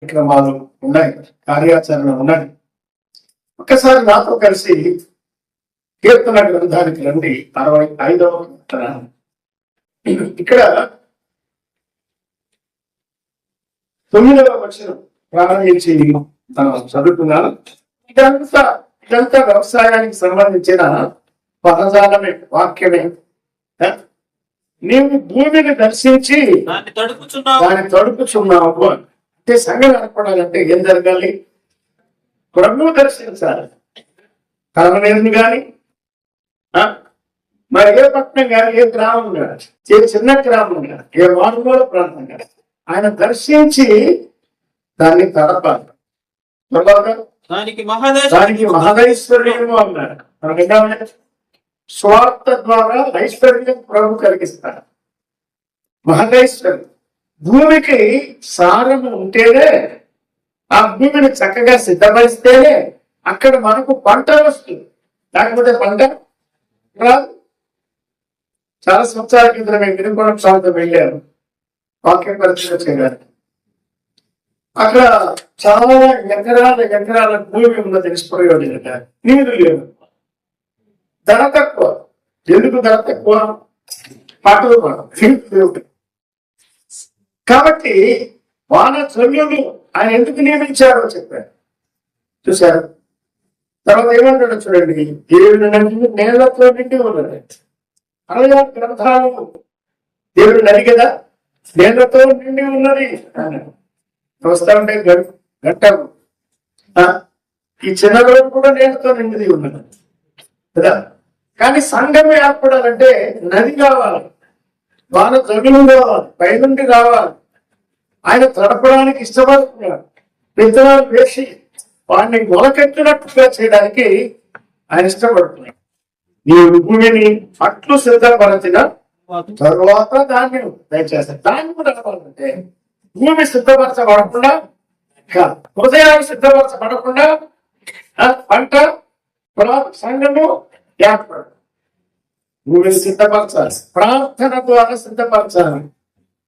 కార్యక్రమాలు ఉన్నాయి, కార్యాచరణ ఉన్నాయి. ఒక్కసారి నాతో కలిసి కీర్తన గ్రంథానికి రండి. 65వ కీర్తన. ఇక్కడ 9వ వచనం ప్రారంభించి మనం చదువుతున్నాను. ఇదంతా వ్యవసాయానికి సంబంధించిన పదజాలమే, వాక్యమే. నీవు భూమిని దర్శించి దాన్ని తడుపుచున్నావు అంటే సంఘం ఏర్పడాలంటే ఏం జరగాలి? ప్రభువు దర్శించాలి. కలవనేరుని కానీ, మరి ఏ పట్టణం కానీ, ఏ గ్రామం కానీ, ఏ చిన్న గ్రామం కానీ, ఏ మారుమూల ప్రాంతం కానీ ఆయన దర్శించి దాన్ని తడపాలి. దానికి మహదైశ్వర్యము అన్నారు. మనకి స్వార్థ ద్వారా ఐశ్వర్యం ప్రభు కలిగిస్తారు. మహదైశ్వర్యం. భూమికి సారము ఉంటేనే, ఆ భూమిని చక్కగా సిద్ధపరిస్తేనే అక్కడ మనకు పంట వస్తుంది. లేకపోతే పంట రాదు. చాలా సంవత్సరాల కింద మేము వినుకోవడం ప్రాంతం వెళ్ళాము వాక్యం పరిచయం చేయడానికి. అక్కడ చాలా ఎకరాల భూమి ఉన్నది. నిష్ప్రయోజనంగా నీరు లేదు, ధర తక్కువ. ఎందుకు ధర తక్కువ? పంటలు పడవు. కాబట్టి వాన చర్యలు ఆయన ఎందుకు నియమించారో చెప్పారు. చూశారు. తర్వాత ఏమంటాడో చూడండి. దేవుని నది నేలతో నిండి ఉన్నది. అనగా గ్రంథాలు దేవుని నది కదా, నేలతో నిండి ఉన్నది. వస్తా ఉంటే గంటలు ఈ చిన్న రోజు కూడా నేలతో నిండి ఉన్నది కదా. కానీ సంఘం ఏర్పడాలంటే నది కావాలి, వాన జగలు కావాలి, పైనుండి రావాలి. ఆయన తడపడానికి ఇష్టపడుతున్నాడు. విత్తనాలు వేసి వాడిని మొలకెత్తినట్టుగా చేయడానికి ఆయన ఇష్టపడుతున్నాడు. నీ భూమిని అట్లు సిద్ధపరచిన తరువాత ధాన్యం దయచేస్తారు. ధాన్యం రావాలంటే భూమి సిద్ధపరచబడకుండా, హృదయాలు సిద్ధపరచబడకుండా పంట సంఘము ఏర్పడు. భూమిని సిద్ధపరచాలి, ప్రార్థన ద్వారా సిద్ధపరచాలి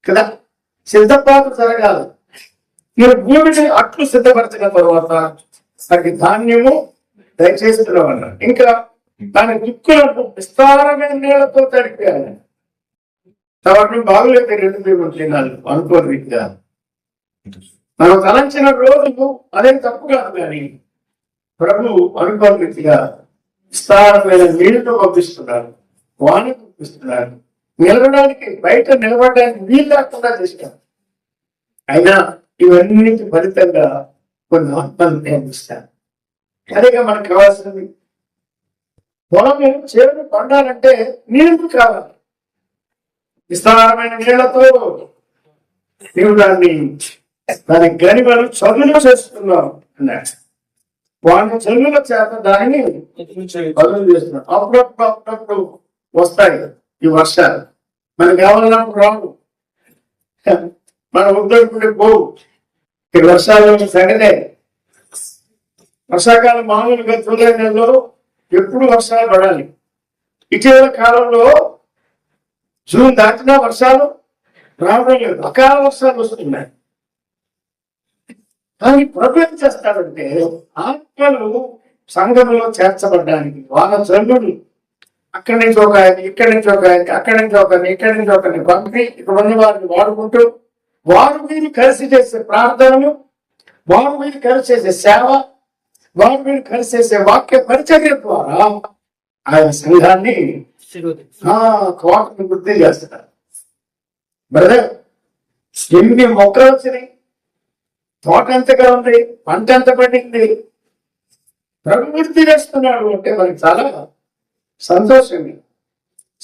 కదా. సిద్ధపాటు జరగాలి. మీరు భూమిని అట్లు సిద్ధపరచిన తర్వాత దానికి ధాన్యము దయచేస్తున్నామన్నారు. ఇంకా దాని దుక్కులను విస్తారమైన నీళ్లతో తడిపేయాలి. కాబట్టి బాగులేదు 2 తినాలి అనుకోని రీతిగా. మనం తలంచిన రోజు అదేం తప్పు కాదు, కానీ ప్రభు అనుకోని రీతిగా విస్తారమైన నీళ్లతో పంపిస్తున్నారు, వాన పంపిస్తున్నారు. నిలబడడానికి, బయట నిలబడడానికి వీలు లేకుండా చేసినారు. అయినా ఇవన్నిటి ఫలితంగా కొన్ని ఆత్మలు నేర్పిస్తారు. అదేగా మనకు కావాల్సింది. పొలం చేను పండాలంటే నీళ్లు కావాలి. విస్తారమైన నీళ్లతో నీవు దాని గనిమలు చదువులు చేస్తున్నావు అన్నాడు. వాడిని చదువుల చేత దానిని చదువులు చేస్తున్నాం. అప్పుడప్పుడు వస్తాయి ఈ వర్షాలు. మనకు కావాలన్నప్పుడు రావు, మన ఉద్యోగుంటే పోవు. ఈ వర్షాలు సంగతే. వర్షాకాలం మామూలుగా జూలై నెలలో ఎప్పుడు వర్షాలు పడాలి. ఇటీవల కాలంలో జూన్ దాటినా వర్షాలు రావడం లేదు, అకాల వర్షాలు వస్తున్నాయి. కానీ ప్రభు ఏం చేస్తాడంటే ఆత్మలు సంఘంలో చేర్చబడ్డానికి వాళ్ళ జనులు అక్కడి నుంచి ఒక ఆయన, ఇక్కడి నుంచి ఒక ఆయన, అక్కడి నుంచి ఒకరిని, ఇక్కడి నుంచి ఒకరిని పంపి ఇక్కడ ఉన్న వారిని వాడుకుంటూ వారు వీరు కలిసి చేసే ప్రార్థనలు, వారు వీరు కలిసి చేసే సేవ, వారు వీరు కలిసి చేసే వాక్య పరిచర్య ద్వారా ఆయన సంఘాన్ని కోటను వృద్ధి చేస్తున్నారు. బ్రదర్, ఎన్ని మొక్కలు వచ్చినాయి, తోట ఎంతగా ఉంది, పంట ఎంత పడింది, ప్రభు వృద్ధి చేస్తున్నాడు అంటే మనకి చాలా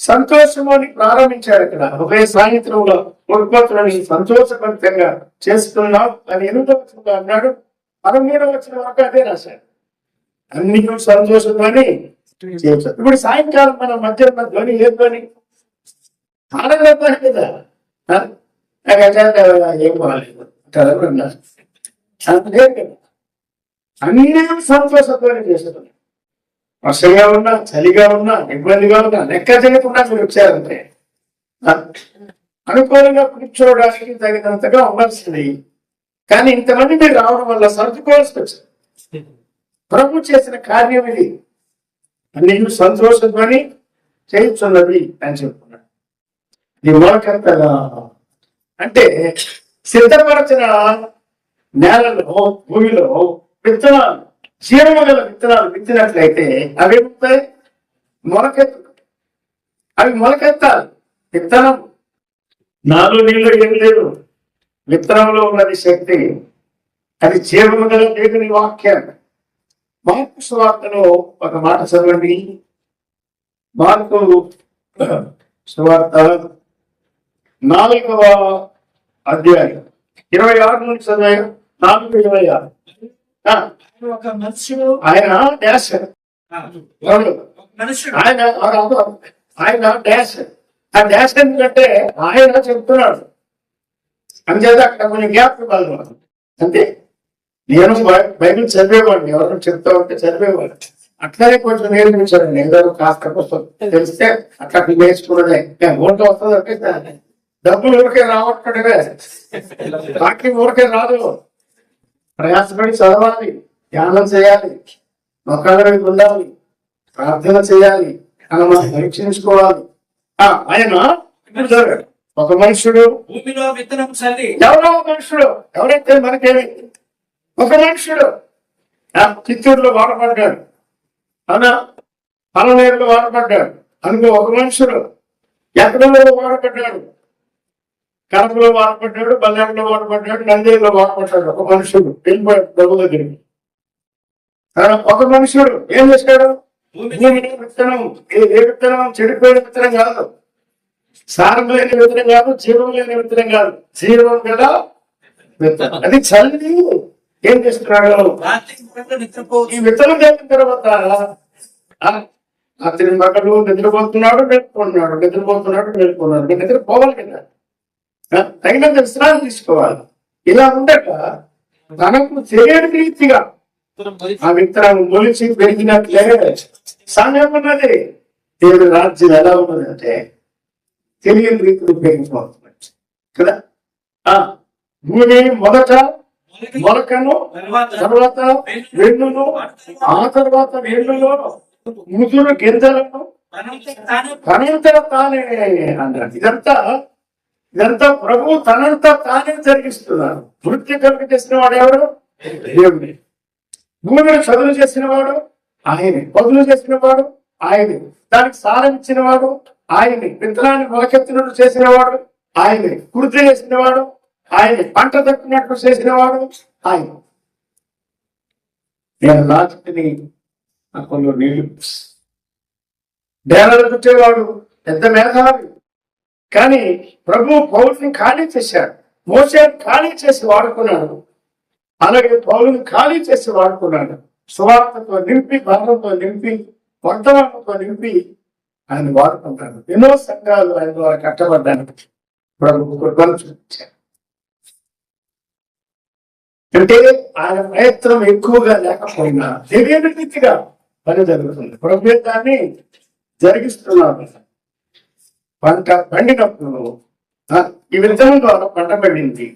సంతోషము అని ప్రారంభించాడు. ఇక్కడ ఒకే సాయంత్రంలో ఉత్పత్తులని సంతోషభరితంగా చేస్తున్నాం అని 8వ అన్నాడు. 13వ వచనం వరకు అదే రాశాడు. అన్ని సంతోషంతోని చేశాడు. ఇప్పుడు సాయంకాలం మన మధ్య ధ్వని ఏ ధ్వని? ఆనందం కదా. ఏం బాగాలేదు అన్ని సంతోషంతోనే చేస్తున్నాం. వర్షంగా ఉన్నా, చలిగా ఉన్నా, ఇబ్బందిగా ఉన్నా లెక్క చేయకుండా మీరు వచ్చారంటే అనుకూలంగా కూర్చోవడానికి తగినంతగా ఉండాల్సింది. కానీ ఇంతమంది మీరు రావడం వల్ల సర్దుకోవాల్సి వచ్చింది. ప్రభు చేసిన కార్యం ఇది, నేను సంతోషంతో చేయించున్నది అని చెప్పుకున్నాడు. నీ మొలకెత్తగా అంటే సిద్ధపరచిన నేలలో, భూమిలో విత్తనాలు, జీవము గల విత్తనాలు విత్తినట్లయితే అవి ఏమవుతాయి? మొలకెత్తు. అవి మొలకెత్తాలి. విత్తనం నాలో నీళ్ళు ఏం లేదు, విత్తనంలో ఉన్నది శక్తి. అది జీవము గల దేవుని వాక్యాన్ని. మార్కు సువార్తలో ఒక మాట చదవండి. మార్కు సువార్త 4వ అధ్యాయం 26 నుంచి చదివే. 4:26. ఒక మనుషుడు ఆయన డాష్, ఆయన డాష్. ఆ డాష్ ఎందుకంటే ఆయన చెప్తున్నాడు, అంచేత అక్కడ కొన్ని గ్యాప్ ఇవ్వాలి. అంతే. నేను బైబిల్ చదివేవాడిని, ఎవరు చెప్తా ఉంటే చదివేవాడు. అట్లనే కొంచెం నేర్పించారండి. ఏదో కాస్త తెలిస్తే అట్లా నేర్చుకున్నదే. ఓటు వస్తుంది అంటే డబ్బులు ఊరికే రావట్లేదే, వాక్యం ఊరికే రాదు. ప్రయాసపడి చదవాలి, ధ్యానం చేయాలి, మొక్కలు ఉండాలి, ప్రార్థన చేయాలి, అలా మనం పరీక్షించుకోవాలి. ఆయన ఒక మనుషుడు భూమిలో విత్తనం చల్లి, ఎవరో మనుషుడు, ఎవరైతే మనకేమి, ఒక మనుషుడు చిత్తూరులో వాడపడ్డాడు, అవునా, పలనేరులో వాడపడ్డాడు అనుకో. ఒక మనుషుడు ఎక్కడో వాడపడ్డాడు, కడపలో వాడపడ్డాడు, బల్లాంలో వాడపడ్డాడు, నందేలో వాడపడ్డాడు. ఒక మనుషుడు వెళ్ళిపోయాడు ప్రభు దగ్గరికి. ఒక మనుషుడు ఏం చేశాడు? భూమిలో విత్తనం. ఏ విత్తనం? చెడిపోయిన విత్తనం కాదు, సారం లేని విత్తనం కాదు, జీవం లేని విత్తనం కాదు, జీవం గల విత్తనం. అది చల్లి ఏం చేస్తున్నాడు? ఈ విత్తనం చేసిన తర్వాత అతని మగడు నిద్రపోతున్నాడు, మేల్కొన్నాడు, నిద్రపోతున్నాడు, మేల్కొన్నాడు. నిద్రపోవాలి కదా, తగినంత విశ్రాంతి తీసుకోవాలి. ఇలా ఉండక తనకు తెలియని రీతిగా ఆ విత్తనం మొలిచి పెరిగినట్లే సమయం ఉన్నది. దేవుడి రాజ్యం ఎలా ఉన్నది అంటే తెలియని రీతిలో పెరిగిపోతుంది కదా. భూమి మొదట మొలకను, తర్వాత వెన్నును, ఆ తర్వాత వెన్నులో ముదురు గింజలను తనంతట తానే అన్నాడు. ఇదంతా ప్రభు తనంతా తానే జరిగిస్తున్నారు. వృత్తి కలుగు చేసిన వాడు ఎవరు? దేవుడే. భూమిని చదువు చేసిన వాడు ఆయనే, పదులు చేసిన వాడు ఆయనే, దానికి సారం ఇచ్చిన వాడు ఆయనే, విత్తనాన్ని మొలకెత్తినట్టు చేసిన వాడు ఆయనే, వృద్ధి చేసిన వాడు ఆయనే, పంట దక్కినట్లు చేసిన వాడు ఆయన. నేను రాజుని అక్కడ నీళ్లు డేరాలు పెట్టేవాడు పెద్ద మేధావి. కానీ ప్రభు పౌలుని ఖాళీ చేశాడు, మోసేని ఖాళీ చేసి వాడుకున్నాడు. అలాగే పౌలుని ఖాళీ చేసి వాడుకున్నాడు. సువార్తతో నింపి, భారంతో నింపి, వర్తమానంతో నింపి ఆయన వాడుకుంటాడు. ఎన్నో సంఘాలు ఆయన ద్వారా కట్టబడ్డానికి ప్రభు కృపను చూపించారు. అంటే ఆయన ప్రయత్నం ఎక్కువగా లేకపోయినా తెలియని రీతిగా పని జరుగుతుంది. ప్రభు దాన్ని జరిగిస్తున్నాడు. పంట పండినప్పుడు ఈ విత్తనం ద్వారా పంట పండింది.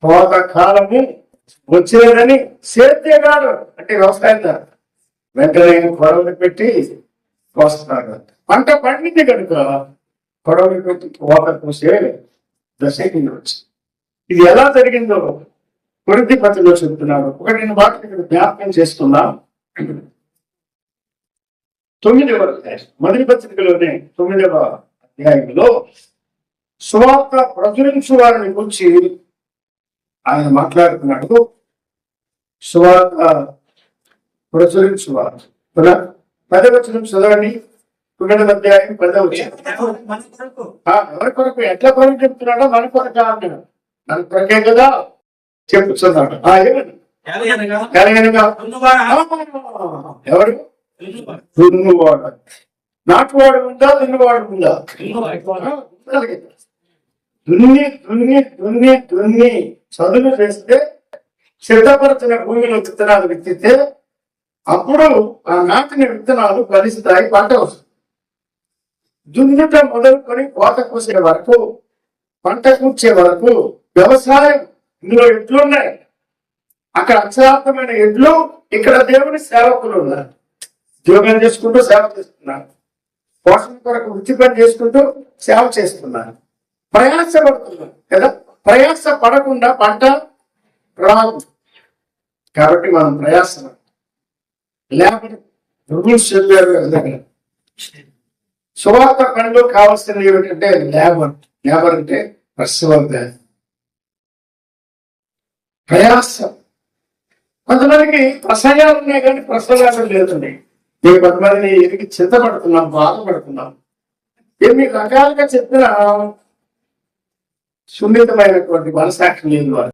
పోత కాలము వచ్చినదని సేద్యగాడు అంటే వ్యవసాయదారు వెంటనే కొడవలు పెట్టి కోస్తున్నారు. పంట పండింది కనుక కొడవలు పెట్టి పోత కోసే దశకి వచ్చి ఇది ఎలా జరిగిందో కొరింథీ పత్రికలో చెబుతున్నారు. ఒకటి నేను మాట ఇక్కడ జ్ఞాపకం చేస్తున్నాం. 9వ అధ్యాయం, మొదటి పత్రికలోనే 9వ అధ్యాయంలో సువార్త ప్రచురించు వారిని గురించి ఆయన మాట్లాడుతున్నాడు. సువార్త ప్రచురించువారు 10వ వచనం చదవండి. 9వ అధ్యాయం 10వ వచనం. ఎవరి కొరకు, ఎట్లా కొరకు చెప్తున్నాడో మన కొరకు అంటున్నాడు. మన కొరకే కదా చెప్తున్నాడు. ఎవరు? దున్నువాడు. నాటువాడు ఉందా, దున్నువాడు ఉందా? దున్ని దున్ని దున్ని దున్ని చదువు చేస్తే సిద్ధపరచిన భూమిలో విత్తనాలు విత్తితే అప్పుడు ఆ నాటిన విత్తనాలు ఫలిస్తాయి, పంట వస్తుంది. దున్నుట మొదలుకొని కోత కూసే వరకు, పంట కూర్చే వరకు వ్యవసాయం ఇందులో ఎడ్లు ఉన్నాయి, అక్కడ అక్షరార్థమైన ఎడ్లు, ఇక్కడ దేవుని సేవకులు ఉన్నారు. ఉద్యోగం చేసుకుంటూ సేవ చేస్తున్నారు, పోషణ కొరకు వృత్తి పని చేసుకుంటూ సేవ చేస్తున్నారు, ప్రయాస పడుతున్నారు కదా. ప్రయాస పడకుండా పంట రాదు. కాబట్టి మనం ప్రయాస లేబర్ రూల్స్ చెప్పారు దగ్గర. సువార్త పనులు కావాల్సినవి ఏమిటంటే లేబర్. లేబర్ అంటే పశువుగా ప్రయాసం. కొంతమందికి ప్రసంగాలు ఉన్నాయి కానీ ప్రసంగాలు లేదండి. మేము కొంతమందిని ఎదిగి చింతపడుతున్నాం, బాధపడుతున్నాం. ఎన్ని రకాలుగా చెప్పినా సున్నితమైనటువంటి మనసాక్షి లేదు వారు.